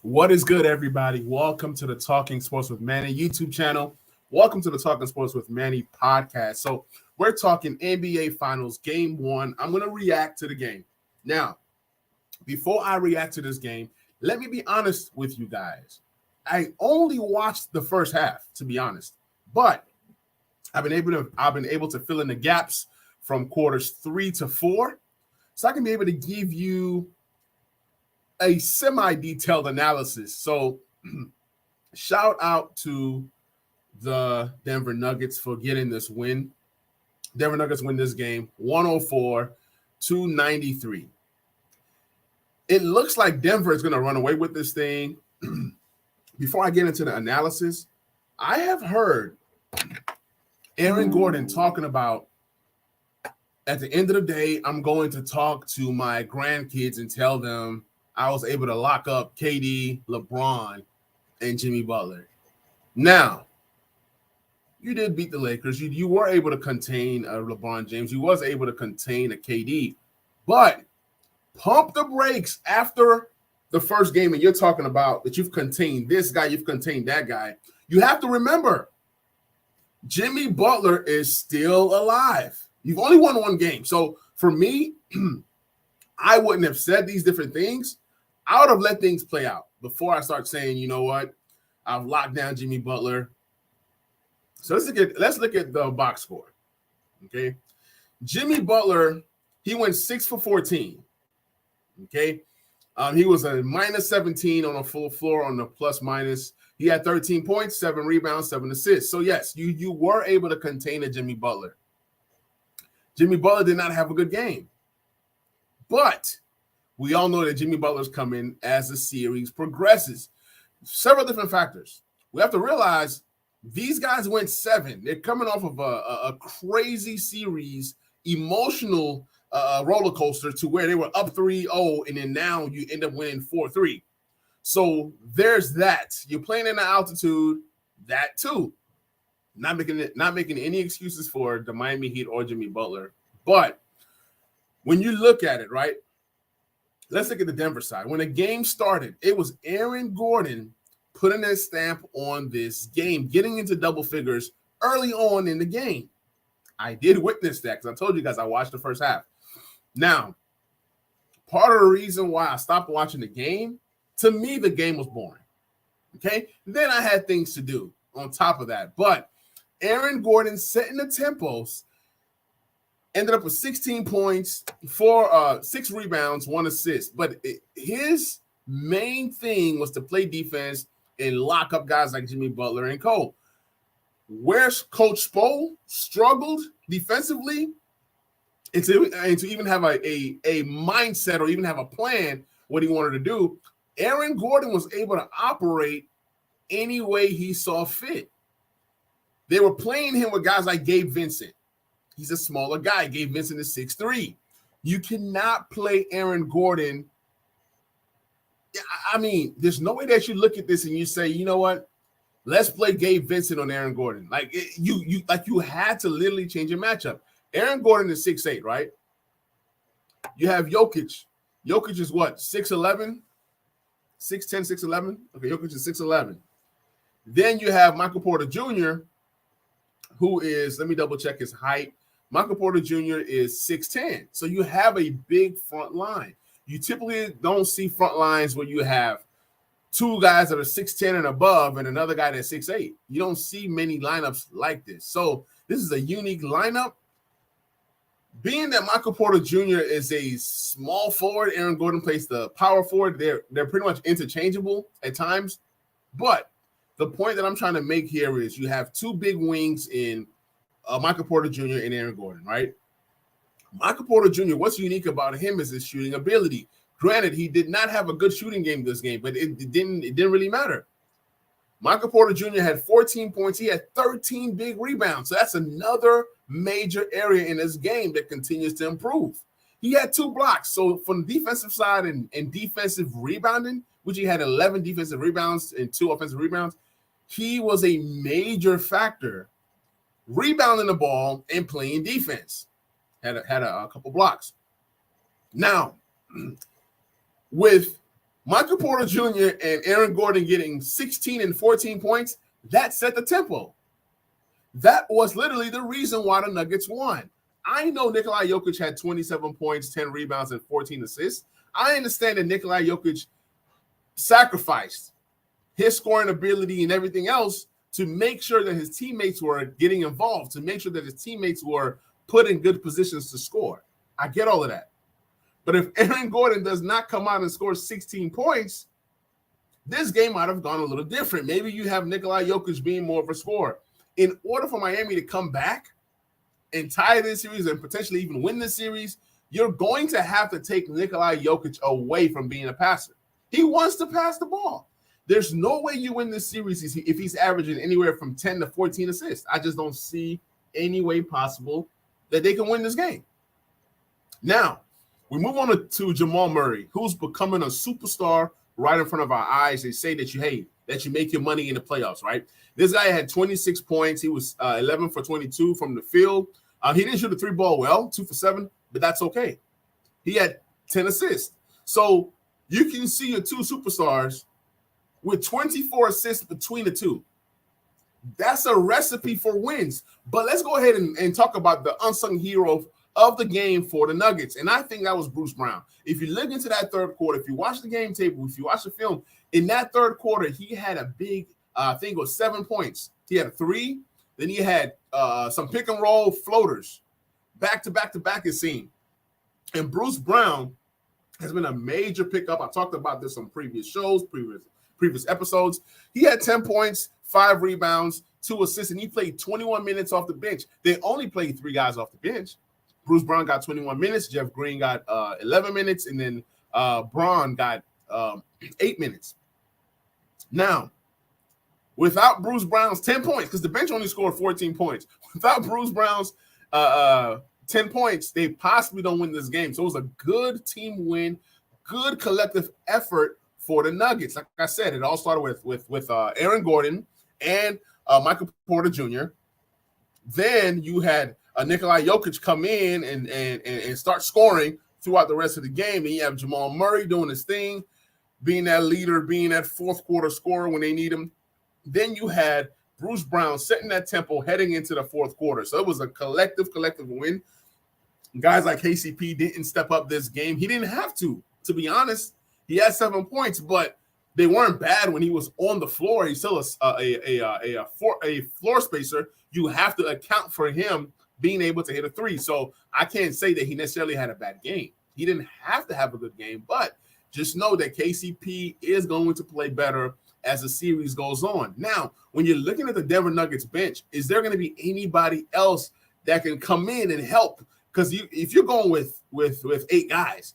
What is good, everybody? Welcome to the Talking Sports with Manny YouTube channel. Welcome to the Talking Sports with Manny podcast. So, we're talking NBA Finals Game 1. I'm going to react to the game. Now, before I react to this game, let me be honest with you guys. I only watched the first half, to be honest, but I've been able to fill in the gaps from quarters 3 to 4, so I can be able to give you a semi-detailed analysis. So shout out to the Denver Nuggets for getting this win. Denver Nuggets win this game 104-93. It looks like Denver is going to run away with this thing. Before I get into the analysis, I have heard Aaron Gordon talking about, at the end of the day, I'm going to talk to my grandkids and tell them I was able to lock up KD, LeBron, and Jimmy Butler. Now, you did beat the Lakers. You were able to contain LeBron James. You was able to contain a KD. But pump the brakes after the first game, and you're talking about that you've contained this guy, you've contained that guy. You have to remember, Jimmy Butler is still alive. You've only won one game. So for me, I wouldn't have said these different things. I would have let things play out before I start saying, you know what, I've locked down Jimmy Butler. So let's look at the box score. Okay. Jimmy Butler, he went 6 for 14. Okay. He was a minus 17 on a full floor on the plus minus. He had 13 points, 7 rebounds, 7 assists. So yes, you were able to contain a Jimmy Butler. Jimmy Butler did not have a good game. But we all know that Jimmy Butler's coming as the series progresses. Several different factors. We have to realize these guys went 7. They're coming off of a crazy series, emotional roller coaster to where they were up 3-0, and then now you end up winning 4-3. So there's that. You're playing in the altitude, that too. Not making any excuses for the Miami Heat or Jimmy Butler. But when you look at it, right? Let's look at the Denver side. When the game started, it was Aaron Gordon putting his stamp on this game, getting into double figures early on in the game. I did witness that because I told you guys I watched the first half. Now, part of the reason why I stopped watching the game, to me, the game was boring. Okay? Then I had things to do on top of that. But Aaron Gordon setting the tempos, ended up with 16 points, 6 rebounds, 1 assist. But his main thing was to play defense and lock up guys like Jimmy Butler and Cole. Where Coach Spo struggled defensively, and to even have a mindset or even have a plan what he wanted to do, Aaron Gordon was able to operate any way he saw fit. They were playing him with guys like Gabe Vincent. He's a smaller guy. Gabe Vincent is 6'3". You cannot play Aaron Gordon. I mean, there's no way that you look at this and you say, you know what? Let's play Gabe Vincent on Aaron Gordon. Like you had to literally change your matchup. Aaron Gordon is 6'8", right? You have Jokic. Jokic is what? 6'11", 6'10", 6'11". Okay, Jokic is 6'11". Then you have Michael Porter Jr., who is, let me double check his height. Michael Porter Jr. is 6'10". So you have a big front line. You typically don't see front lines where you have two guys that are 6'10" and above and another guy that's 6'8". You don't see many lineups like this. So this is a unique lineup. Being that Michael Porter Jr. is a small forward, Aaron Gordon plays the power forward. They're pretty much interchangeable at times. But the point that I'm trying to make here is you have two big wings in Michael Porter Jr. and Aaron Gordon, right? Michael Porter Jr., what's unique about him is his shooting ability. Granted, he did not have a good shooting game this game, but it didn't really matter. Michael Porter Jr. had 14 points. He had 13 big rebounds. So that's another major area in his game that continues to improve. He had 2 blocks. So from the defensive side and defensive rebounding, which he had 11 defensive rebounds and 2 offensive rebounds, he was a major factor rebounding the ball and playing defense. Had a couple blocks. Now, with Michael Porter Jr. and Aaron Gordon getting 16 and 14 points, that set the tempo. That was literally the reason why the Nuggets won. I know Nikola Jokic had 27 points, 10 rebounds, and 14 assists. I understand that Nikola Jokic sacrificed his scoring ability and everything else to make sure that his teammates were getting involved, to make sure that his teammates were put in good positions to score. I get all of that. But if Aaron Gordon does not come out and score 16 points, this game might have gone a little different. Maybe you have Nikola Jokic being more of a scorer. In order for Miami to come back and tie this series and potentially even win this series, you're going to have to take Nikola Jokic away from being a passer. He wants to pass the ball. There's no way you win this series if he's averaging anywhere from 10 to 14 assists. I just don't see any way possible that they can win this game. Now, we move on to Jamal Murray, who's becoming a superstar right in front of our eyes. They say that you make your money in the playoffs, right? This guy had 26 points. He was 11 for 22 from the field. He didn't shoot the three ball well, 2 for 7, but that's okay. He had 10 assists. So you can see your two superstars with 24 assists between the two. That's a recipe for wins. But let's go ahead and talk about the unsung hero of the game for the Nuggets. And I think that was Bruce Brown. If you look into that third quarter, if you watch the game table, if you watch the film, in that third quarter, he had a big, I think it was 7 points. He had a 3. Then he had some pick and roll floaters back to back to back, it seemed. And Bruce Brown has been a major pickup. I talked about this on previous shows, previous episodes. He had 10 points, 5 rebounds, 2 assists, and he played 21 minutes off the bench. They only played 3 guys off the bench. Bruce Brown got 21 minutes. Jeff Green got 11 minutes, and then Braun got 8 minutes. Now, without Bruce Brown's 10 points, because the bench only scored 14 points. Without Bruce Brown's 10 points, they possibly don't win this game. So it was a good team win, good collective effort for the Nuggets. Like I said, it all started with Aaron Gordon and Michael Porter Jr. Then you had Nikola Jokic come in and start scoring throughout the rest of the game. And you have Jamal Murray doing his thing, being that leader, being that fourth quarter scorer when they need him. Then you had Bruce Brown setting that tempo heading into the fourth quarter. So it was a collective win. Guys like KCP didn't step up this game. He didn't have to be honest. He had 7 points, but they weren't bad when he was on the floor. He's still a floor spacer. You have to account for him being able to hit a 3. So I can't say that he necessarily had a bad game. He didn't have to have a good game, but just know that KCP is going to play better as the series goes on. Now, when you're looking at the Denver Nuggets bench, is there going to be anybody else that can come in and help? Because if you're going with 8 guys,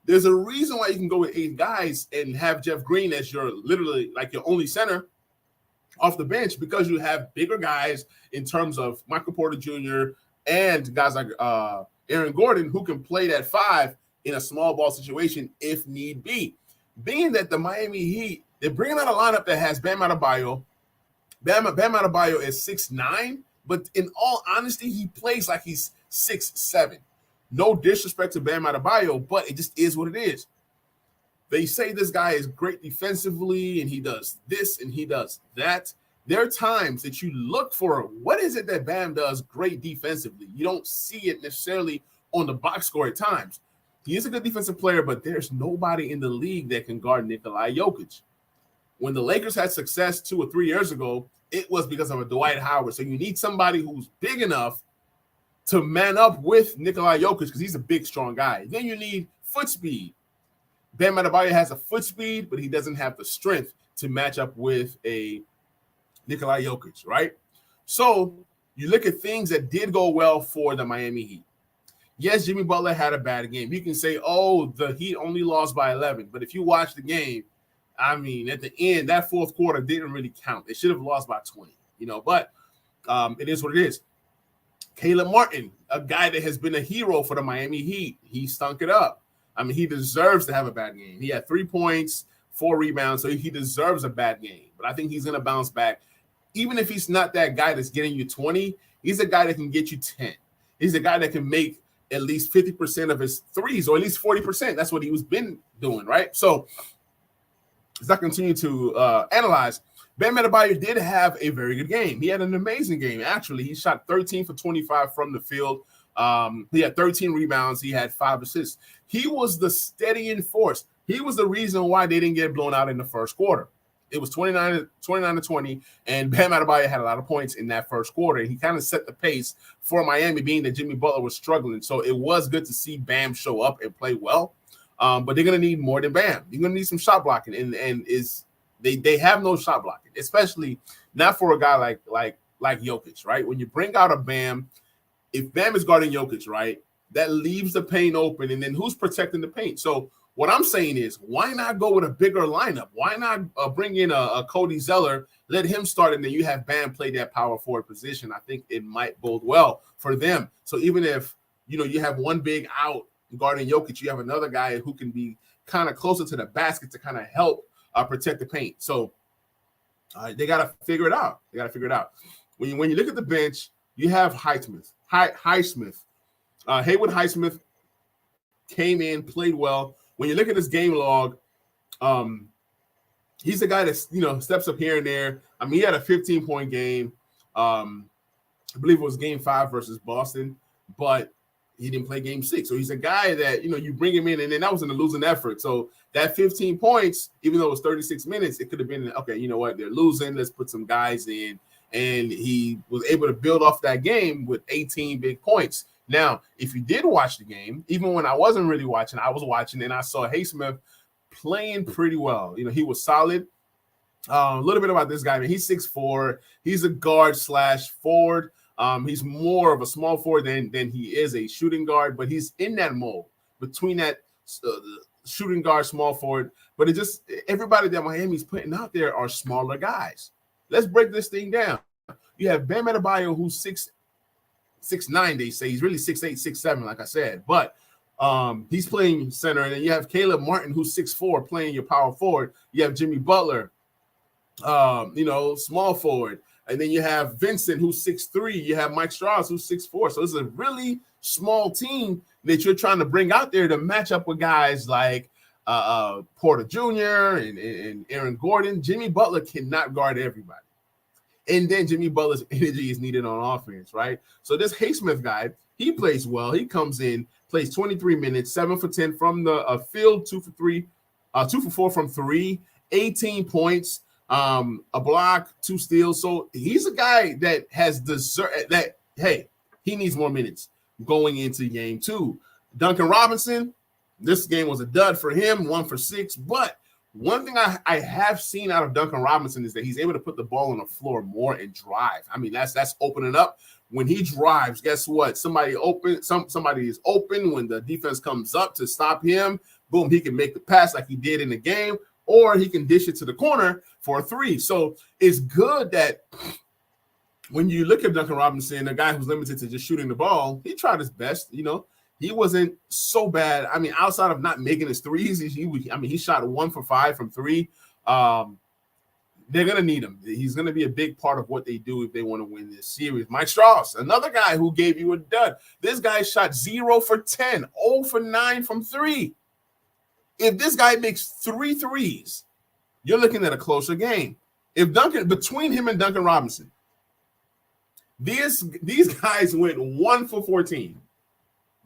there's a reason why you can go with 8 guys and have Jeff Green as your literally like your only center off the bench, because you have bigger guys in terms of Michael Porter Jr. and guys like Aaron Gordon who can play that 5 in a small ball situation if need be. Being that the Miami Heat, they're bringing out a lineup that has Bam Adebayo. Bam Adebayo is 6'9", but in all honesty, he plays like he's 6'7". No disrespect to Bam Adebayo, but it just is what it is. They say this guy is great defensively, and he does this and he does that. There are times that you look for what is it that Bam does great defensively. You don't see it necessarily on the box score at times. He is a good defensive player, but there's nobody in the league that can guard Nikola Jokic. When the Lakers had success 2 or 3 years ago, it was because of a Dwight Howard. So you need somebody who's big enough to man up with Nikola Jokic because he's a big, strong guy. Then you need foot speed. Bam Adebayo has a foot speed, but he doesn't have the strength to match up with a Nikola Jokic, right? So you look at things that did go well for the Miami Heat. Yes, Jimmy Butler had a bad game. You can say, oh, the Heat only lost by 11. But if you watch the game, I mean, at the end, that fourth quarter didn't really count. They should have lost by 20, but it is what it is. Caleb Martin, a guy that has been a hero for the Miami Heat, he stunk it up. I mean, he deserves to have a bad game. He had 3 points, 4 rebounds, so he deserves a bad game. But I think he's going to bounce back. Even if he's not that guy that's getting you 20, he's a guy that can get you 10. He's a guy that can make at least 50% of his threes, or at least 40%. That's what he was been doing, right? So as I continue to analyze, Bam Adebayo did have a very good game. He had an amazing game. Actually, he shot 13 for 25 from the field. He had 13 rebounds. He had 5 assists. He was the steadying force. He was the reason why they didn't get blown out in the first quarter. It was 29 to 20, and Bam Adebayo had a lot of points in that first quarter. He kind of set the pace for Miami, being that Jimmy Butler was struggling. So it was good to see Bam show up and play well. But they're going to need more than Bam. You're going to need some shot blocking, and they have no shot blocking, especially not for a guy like Jokic, right? When you bring out a Bam, if Bam is guarding Jokic, right, that leaves the paint open, and then who's protecting the paint? So what I'm saying is, why not go with a bigger lineup? Why not bring in a Cody Zeller, let him start, and then you have Bam play that power forward position? I think it might bode well for them. So even if you have one big out guarding Jokic, you have another guy who can be kind of closer to the basket to kind of help protect the paint. So they got to figure it out. When you look at the bench, you have Highsmith. Haywood Highsmith came in, played well. When you look at his game log, he's a guy that steps up here and there. I mean, he had a 15-point game. I believe it was Game 5 versus Boston, but he didn't play Game 6. So he's a guy that you bring him in, and then that was in a losing effort. So that 15 points, even though it was 36 minutes, it could have been okay. You know what? They're losing. Let's put some guys in, and he was able to build off that game with 18 big points. Now, if you did watch the game, even when I wasn't really watching, I was watching, and I saw Highsmith playing pretty well. He was solid. A little bit about this guy. I mean, he's 6'4". He's a guard / forward. He's more of a small forward than he is a shooting guard, but he's in that mold between that shooting guard, small forward. But it just everybody that Miami's putting out there are smaller guys. Let's break this thing down. You have Bam Adebayo, who's 6'9", they say. He's really 6'8", 6'7", like I said. But he's playing center. And then you have Caleb Martin, who's 6'4", playing your power forward. You have Jimmy Butler, small forward. And then you have Vincent, who's 6'3". You have Mike Strauss, who's 6'4". So it's a really small team that you're trying to bring out there to match up with guys like Porter Jr. and Aaron Gordon. Jimmy Butler cannot guard everybody. And then Jimmy Butler's energy is needed on offense, right? So this Highsmith guy, he plays well. He comes in, plays 23 minutes, 7 for 10 from the field, 2 for 4 from 3, 18 points, a block, 2 steals. So he's a guy that has that, hey, he needs more minutes going into game 2. Duncan Robinson, this game was a dud for him, 1 for 6, but one thing I have seen out of Duncan Robinson is that he's able to put the ball on the floor more and drive. I mean, that's opening up. When he drives, guess what? Somebody is open. When the defense comes up to stop him, boom, he can make the pass like he did in the game, or he can dish it to the corner for a 3. So it's good that when you look at Duncan Robinson, a guy who's limited to just shooting the ball, he tried his best, He wasn't so bad. I mean, outside of not making his threes, he shot 1 for 5 from 3. They're going to need him. He's going to be a big part of what they do if they want to win this series. Mike Strauss, another guy who gave you a dud. This guy shot 0 for 10, 0 for 9 from 3. If this guy makes 3 threes, you're looking at a closer game. Between him and Duncan Robinson, these guys went 1 for 14.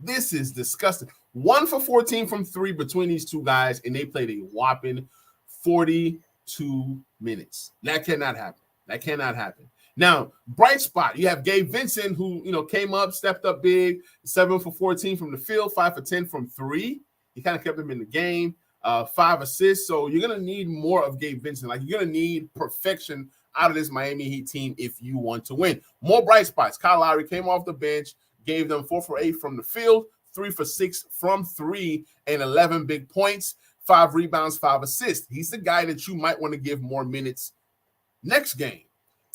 This is disgusting. 1 for 14 from 3 between these two guys, and they played a whopping 42 minutes. That cannot happen. Now, bright spot, you have Gabe Vincent, who came up, stepped up big, 7 for 14 from the field, 5 for 10 from 3. He kind of kept him in the game, 5 assists. So you're going to need more of Gabe Vincent. Like, you're going to need perfection out of this Miami Heat team if you want to win. More bright spots. Kyle Lowry came off the bench, gave them 4 for 8 from the field, 3 for 6 from 3, and 11 big points, 5 rebounds, 5 assists. He's the guy that you might want to give more minutes next game.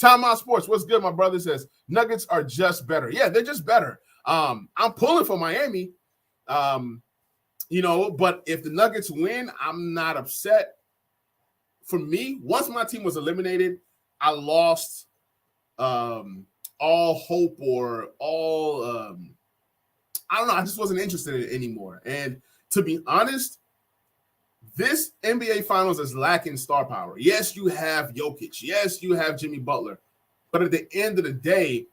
Timeout Sports, what's good, my brother? Says Nuggets are just better. Yeah, they're just better. I'm pulling for Miami, but if the Nuggets win, I'm not upset. For me, once my team was eliminated, I lost all hope or all I don't know. I just wasn't interested in it anymore. And to be honest, This NBA Finals is lacking star power. Yes, you have Jokic. Yes, you have Jimmy Butler. But at the end of the day,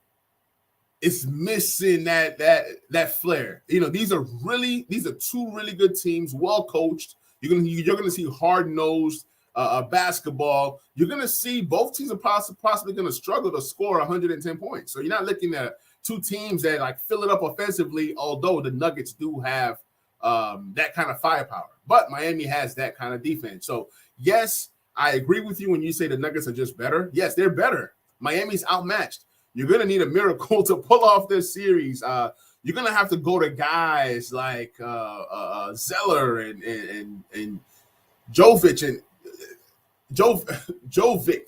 it's missing that flair. You know, these are two really good teams, well coached. You're gonna see hard-nosed basketball. You're gonna see both teams are possibly gonna struggle to score 110 points. So you're not looking at two teams that like fill it up offensively, although the Nuggets do have that kind of firepower. But Miami has that kind of defense. So yes, I agree with you when you say the Nuggets are just better. Yes, they're better. Miami's outmatched. You're going to need a miracle to pull off this series. You're going to have to go to guys like Zeller and Jovic and Jovic.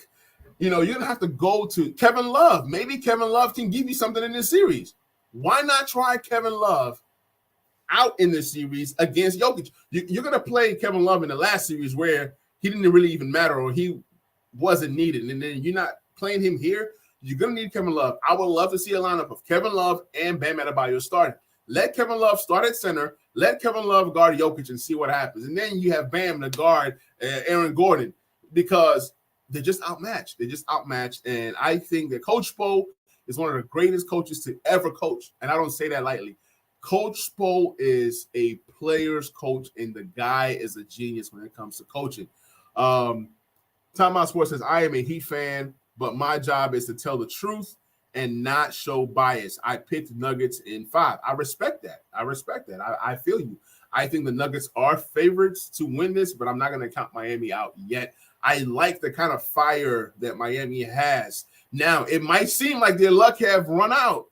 You know, you're going to have to go to Kevin Love. Maybe Kevin Love can give you something in this series. Why not try Kevin Love out in this series against Jokic? You're going to play Kevin Love in the last series where he didn't really even matter or he wasn't needed. And then you're not playing him here. You're going to need Kevin Love. I would love to see a lineup of Kevin Love and Bam Adebayo starting. Let Kevin Love start at center. Let Kevin Love guard Jokic and see what happens. And then you have Bam to guard Aaron Gordon because they're just outmatched. And I think that Coach Spo is one of the greatest coaches to ever coach. And I don't say that lightly. Coach Spo is a player's coach, and the guy is a genius when it comes to coaching. Timeout Sports says, I am a Heat fan, but my job is to tell the truth and not show bias. I picked Nuggets in 5. I respect that. I feel you. I think the Nuggets are favorites to win this, but I'm not going to count Miami out yet. I like the kind of fire that Miami has. Now, it might seem like their luck have run out.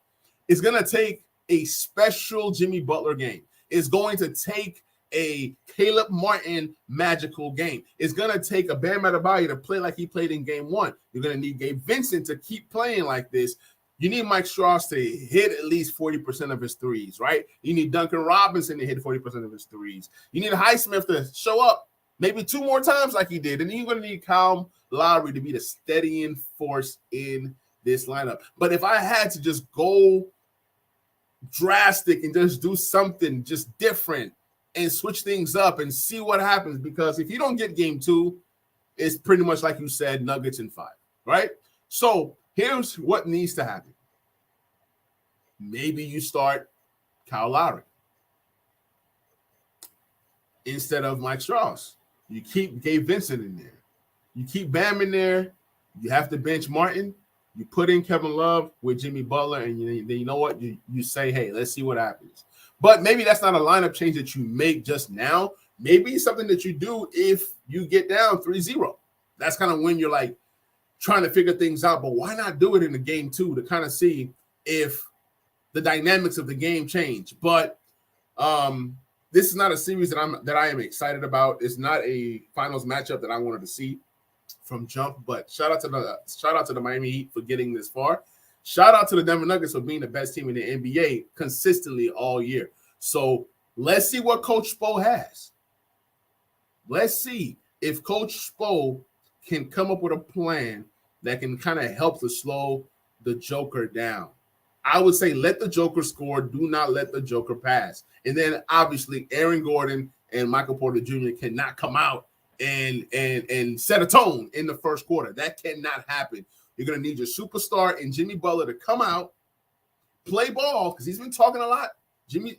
It's going to take a special Jimmy Butler game. It's going to take a Caleb Martin magical game. It's going to take a Bam Adebayo to play like he played in game 1. You're going to need Gabe Vincent to keep playing like this. You need Mike Strauss to hit at least 40% of his threes, right? You need Duncan Robinson to hit 40% of his threes. You need Highsmith to show up maybe 2 more times like he did. And then you're going to need Kyle Lowry to be the steadying force in this lineup. But if I had to just go drastic and just do something just different and switch things up and see what happens, because if you don't get game 2, it's pretty much like you said, Nuggets in 5, right? So here's what needs to happen. Maybe you start Kyle Lowry instead of Mike Strauss. You keep Gabe Vincent in there. You keep Bam in there. You have to bench Martin. You put in Kevin Love with Jimmy Butler, and then you know what? You say, hey, let's see what happens. But maybe that's not a lineup change that you make just now. Maybe it's something that you do if you get down 3-0. That's kind of when you're like trying to figure things out. But why not do it in the game 2 to kind of see if the dynamics of the game change? But this is not a series that I am excited about. It's not a finals matchup that I wanted to see from jump. But shout out to the Miami Heat for getting this far. Shout out to the Denver Nuggets for being the best team in the NBA consistently all year. So let's see what Coach Spo has. Let's see if Coach Spo can come up with a plan that can kind of help to slow the Joker down. I would say let the Joker score. Do not let the Joker pass. And then obviously Aaron Gordon and Michael Porter Jr. cannot come out and set a tone in the first quarter. That cannot happen. You're going to need your superstar and Jimmy Butler to come out, play ball, because he's been talking a lot. Jimmy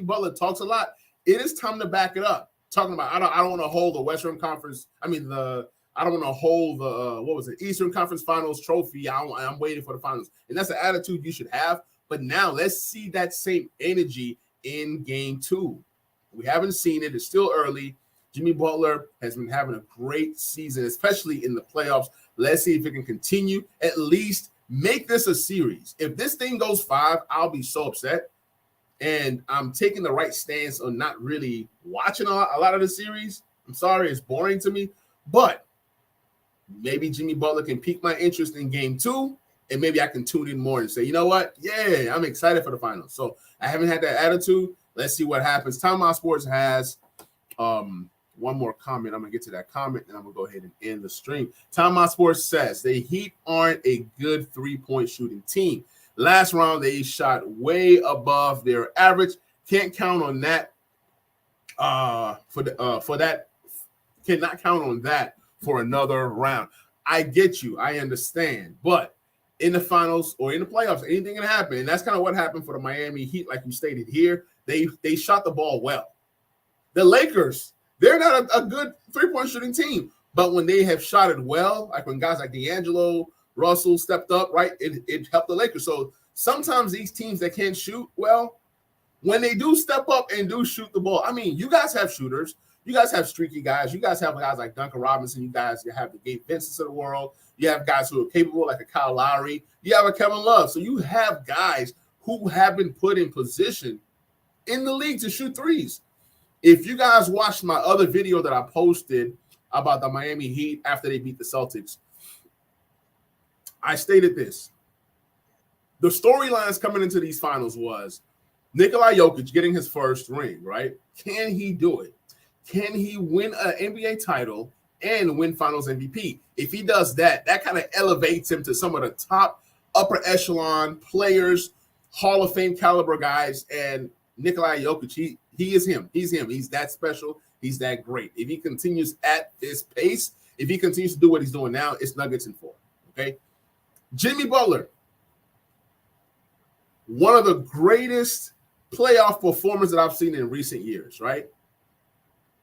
Butler talks a lot. It is time to back it up. Talking about, I don't want to hold the Western Conference. I don't want to hold the Eastern Conference Finals trophy. I'm waiting for the finals, and that's the attitude you should have. But now let's see that same energy in game 2. We haven't seen it. It's still early. Jimmy Butler has been having a great season, especially in the playoffs. Let's see if it can continue. At least make this a series. If this thing goes 5, I'll be so upset. And I'm taking the right stance on not really watching a lot of the series. I'm sorry, it's boring to me. But maybe Jimmy Butler can pique my interest in game 2, and maybe I can tune in more and say, you know what? Yeah, I'm excited for the finals. So I haven't had that attitude. Let's see what happens. Timeout Sports has one more comment. I'm going to get to that comment, and I'm going to go ahead and end the stream. Timeout Sports says the Heat aren't a good three-point shooting team. Last round, they shot way above their average. Can't count on that for that cannot count on that for another round. I get you. I understand. But in the finals or in the playoffs, anything can happen. And that's kind of what happened for the Miami Heat, like you stated here. They shot the ball well. The Lakers, they're not a good three-point shooting team. But when they have shot it well, like when guys like D'Angelo Russell stepped up, right, it helped the Lakers. So sometimes these teams that can't shoot well, when they do step up and do shoot the ball, I mean, you guys have shooters. You guys have streaky guys. You guys have guys like Duncan Robinson. You have the Gabe Vincents of the world. You have guys who are capable, like a Kyle Lowry. You have a Kevin Love. So you have guys who have been put in position in the league to shoot threes. If you guys watched my other video that I posted about the Miami Heat after they beat the Celtics, I stated this. The storylines coming into these finals was Nikola Jokic getting his first ring, right? Can he do it? Can he win an NBA title and win finals MVP? If he does that, that kind of elevates him to some of the top upper echelon players, Hall of Fame caliber guys. And Nikola Jokic, he is him. He's him. He's that special. He's that great. If he continues at this pace, if he continues to do what he's doing now, it's Nuggets in 4. Okay. Jimmy Butler, one of the greatest playoff performers that I've seen in recent years, right?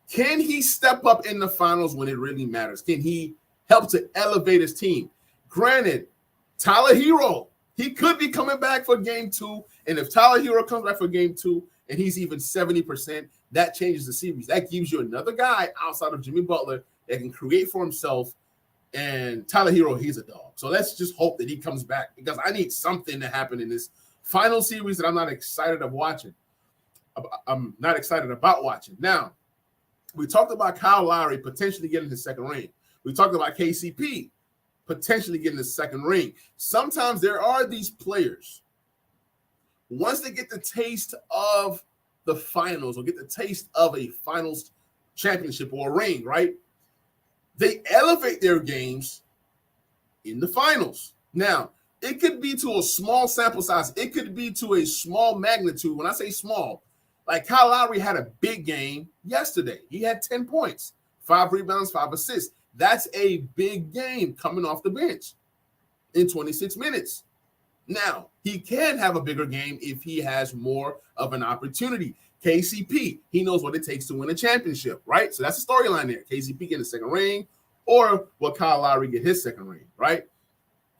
Can he step up in the finals when it really matters? Can he help to elevate his team? Granted, Tyler Hero, he could be coming back for game 2. And if Tyler Hero comes back for game 2 and he's even 70%, that changes the series. That gives you another guy outside of Jimmy Butler that can create for himself. And Tyler Hero, he's a dog. So let's just hope that he comes back, because I need something to happen in this final series that I'm not excited of watching. I'm not excited about watching. Now, we talked about Kyle Lowry potentially getting his second ring. We talked about KCP potentially getting his second ring. Sometimes there are these players, once they get the taste of the finals or get the taste of a finals championship or a ring, right? They elevate their games in the finals. Now, it could be to a small sample size. It could be to a small magnitude. When I say small, like Kyle Lowry had a big game yesterday. He had 10 points, 5 rebounds, 5 assists. That's a big game coming off the bench in 26 minutes. Now, he can have a bigger game if he has more of an opportunity. KCP, he knows what it takes to win a championship, right? So that's the storyline there. KCP get a second ring, or will Kyle Lowry get his second ring, right?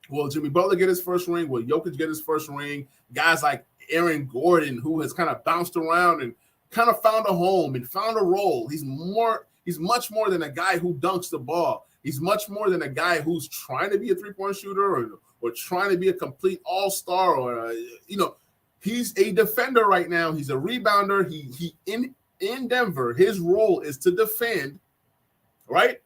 Will Jimmy Butler get his first ring? Will Jokic get his first ring? Guys like Aaron Gordon, who has kind of bounced around and kind of found a home and found a role. He's much more than a guy who dunks the ball. He's much more than a guy who's trying to be a three-point shooter or trying to be a complete all-star or he's a defender right now. He's a rebounder. He in Denver, his role is to defend, right?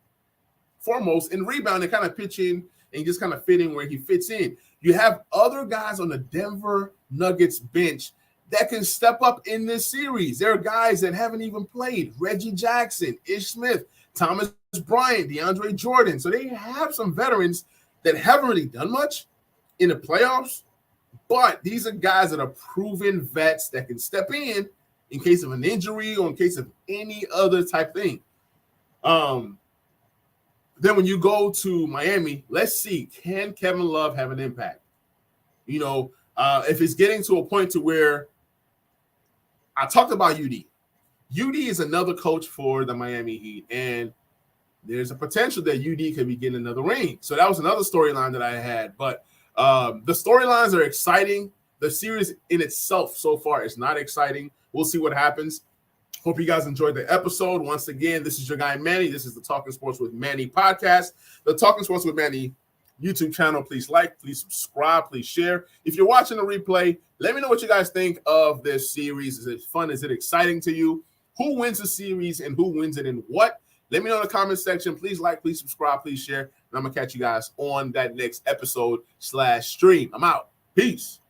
Foremost, and rebound and kind of pitch in and just kind of fit in where he fits in. You have other guys on the Denver Nuggets bench that can step up in this series. There are guys that haven't even played. Reggie Jackson, Ish Smith, Thomas Bryant, DeAndre Jordan. So they have some veterans that haven't really done much in the playoffs, but these are guys that are proven vets that can step in case of an injury or in case of any other type thing. Then when you go to Miami, let's see, can Kevin Love have an impact? If it's getting to a point to where I talked about UD. UD is another coach for the Miami Heat, and there's a potential that UD could be getting another ring. So that was another storyline that I had. But the storylines are exciting. The series in itself so far is not exciting. We'll see what happens. Hope you guys enjoyed the episode. Once again, this is your guy, Manny. This is the Talking Sports with Manny podcast. The Talking Sports with Manny YouTube channel. Please like, please subscribe, please share. If you're watching the replay, let me know what you guys think of this series. Is it fun? Is it exciting to you? Who wins the series and who wins it and what? Let me know in the comment section. Please like, please subscribe, please share. And I'm going to catch you guys on that next episode /stream. I'm out. Peace.